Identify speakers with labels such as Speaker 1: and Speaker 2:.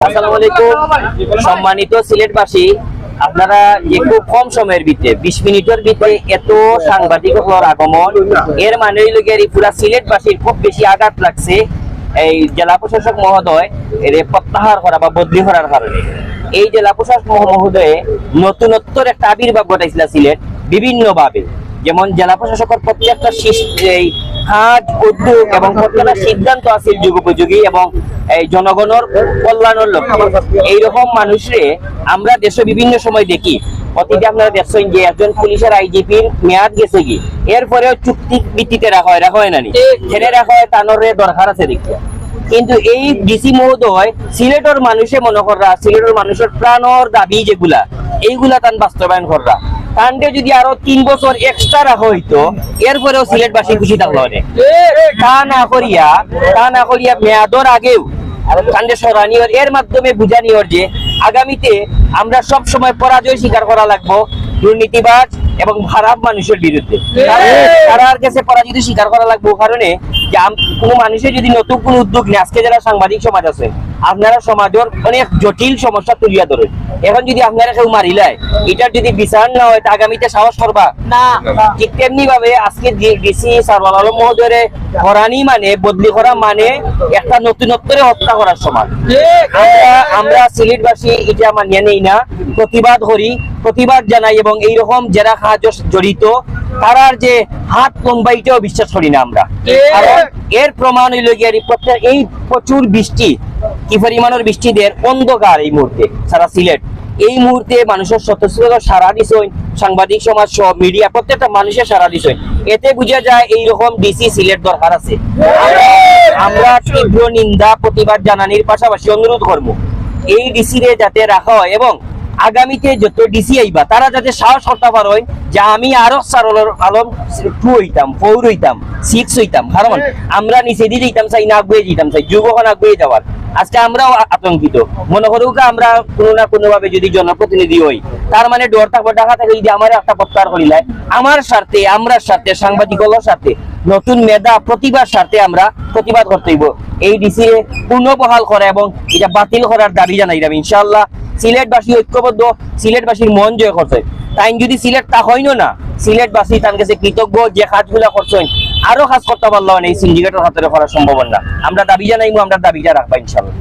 Speaker 1: আসসালামু আলাইকুম সম্মানিত সিলেটবাসী, আপনারা যে খুব কম সময়ের ভিতরে 20 মিনিটের ভিতরে এত সাংবাদিকতার আগমন, এর মানে হইল গিয়ে পুরা সিলেটবাসীর খুব বেশি আঘাত লাগছে এই জেলা প্রশাসক মহোদয় এর প্রত্যাহার করা বা বদলি করার কারণে। এই জেলা প্রশাসক মহোদয়ে নতুনত্বর একটা আবির্ভাব ঘটাইছিল সিলেট বিভিন্ন ভাবে, যেমন জেলা প্রশাসকের প্রত্যেকটা কাজ উদ্যোগ এবং প্রত্যেকটা সিদ্ধান্ত আছে যুগোপযোগী এবং এই জনগণের কল্যাণের লক্ষ্যে। এইরকম মানুষরে আমরা দেশে বিভিন্ন সময় দেখি, অতীতে আপনারা দেখছেন যে একজন পুলিশের আইজিপির মেয়াদ গেছে কি, এরপরেও চুক্তি ভিত্তিতে রাখা হয় না, ছেড়ে রাখা হয় তানোরে দরকার আছে দেখিয়া। কিন্তু এই ডিসি মহোদয় সিলেটের মানুষে মনে করা, সিলেটের মানুষের প্রাণর দাবি যেগুলা এইগুলা তান বাস্তবায়ন করা, কাণ্ডে যদি আরো 3 বছর এক্সট্রা রাখা হইতো এরপরেও সিলেটবাসী খুশি থাকলো অনেক। তা না করিয়া মেয়াদর আগেও কাণ্ডে সরানিয়র, এর মাধ্যমে বুঝানিয়র যে আগামীতে আমরা সব সময় পরাজয় স্বীকার করা লাগবো দুর্নীতিবাজ এবং খারাপ মানুষের বিরুদ্ধে। তার কাছে পরাজিত স্বীকার করা লাগবে কারণে যে কোনো মানুষের যদি নতুন কোনো উদ্যোগ নেই, আজকে যারা সাংবাদিক সমাজ আছে আপনারা সমাজের অনেক জটিল সমস্যা তুলিয়া ধরেন, এখন যদি আপনারা কেউ মারিলায় এটার যদি বিচার না হয় তা আগামীতে সাহস করবা না। ঠিক তেমনি ভাবে আজকে ডিসি সারওয়ার আলম মহোদয়ের হরানি মানে বদলি করা মানে একটা নতুনত্বরে হত্যা করার সমান। আমরা সিলেটবাসী এটা মানিয়ে নেই না, প্রতিবাদ করি, প্রতিবাদ জানাই এবং এইরকম যারা কাজ জড়িত তারার যে হাত লম্বা এটাও বিশ্বাস করি না আমরা। কারণ এর প্রমাণ হইল গিয়ে এই প্রচুর বৃষ্টি, কি পরিমাণের বৃষ্টি দের অন্ধকার এই মুহূর্তে সারা সিলেট, এই মুহূর্তে মানুষের স্বতঃস্ফূর্ত সারা দিছেন, সাংবাদিক সমাজ সহ মিডিয়া প্রত্যেকটা মানুষের সারা দিছেন। এতে বোঝা যায় এইরকম ডিসি সিলেট দরকার আছে। আমরা তীব্র নিন্দা প্রতিবাদ জানানির পাশাপাশি অনুরোধ করবো এই ডিসি রে যাতে রাখা হয় এবং আগামীতে যত ডিসি আইবা তারা যাতে সাহস করতে পারেন যে আমি আরো সারওয়ার আলম 2 হইতাম, 4 হইতাম, 6 হইতাম। কারণ আমরা নিচে দিয়ে যেতাম চাই না, আগুয়ে যেতাম চাই, যুবকন আগুয়ে যাওয়ার। আজকে আমরাও আতঙ্কিত, মনে করুক আমরা কোনো না কোনো ভাবে যদি জনপ্রতিনিধি হই তার মানে ডর থাকবো, ঢাকা থেকে যদি আমার একটা প্রত্যাহার করিলায় আমার স্বার্থে, আমরা স্বার্থে, সাংবাদিকতার স্বার্থে, নতুন মেধা প্রতিভার স্বার্থে আমরা প্রতিবাদ করতে হইব। এই ডিসি পুনঃবহাল করা এবং এটা বাতিল করার দাবি জানাই যাবে। ইনশাআল্লাহ সিলেটবাসী ঐক্যবদ্ধ, সিলেটবাসীর মন জয় করছে। তাই যদি সিলেট তা হইনো না, সিলেটবাসী তার কাছে কৃতজ্ঞ যে কাজগুলা করছেন আরো কাজ করতে পারলো না, এই সিন্ডিকেটের হাতে করা সম্ভব না। আমরা দাবি জানাইবো, আমরা দাবিটা রাখবো ইনশাআল্লাহ।